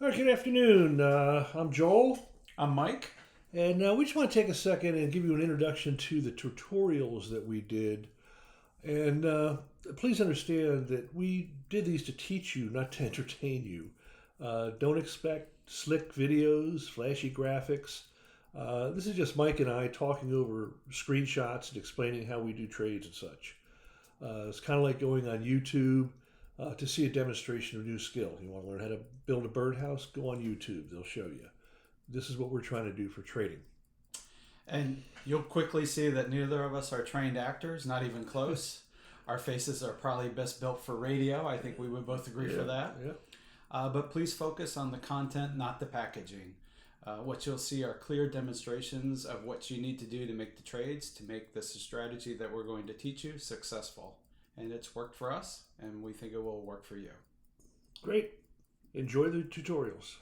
All right, good afternoon. I'm Joel, I'm Mike. and we just want to take a second and give you an introduction to the tutorials that we did. And please understand that we did these to teach you, not to entertain you. Don't expect slick videos, flashy graphics. This is just Mike and I talking over screenshots and explaining how we do trades and such. It's kind of like going on YouTube to see a demonstration of a new skill. You want to learn how to build a birdhouse? Go on YouTube, they'll show you. This is what we're trying to do for trading. And you'll quickly see that neither of us are trained actors, not even close. Our faces are probably best built for radio. I think we would both agree for Yeah, that. yeah. But please focus on the content, not the packaging. What you'll see are clear demonstrations of what you need to do to make the trades, to make this strategy that we're going to teach you successful. And it's worked for us, and we think it will work for you. Great. Enjoy the tutorials.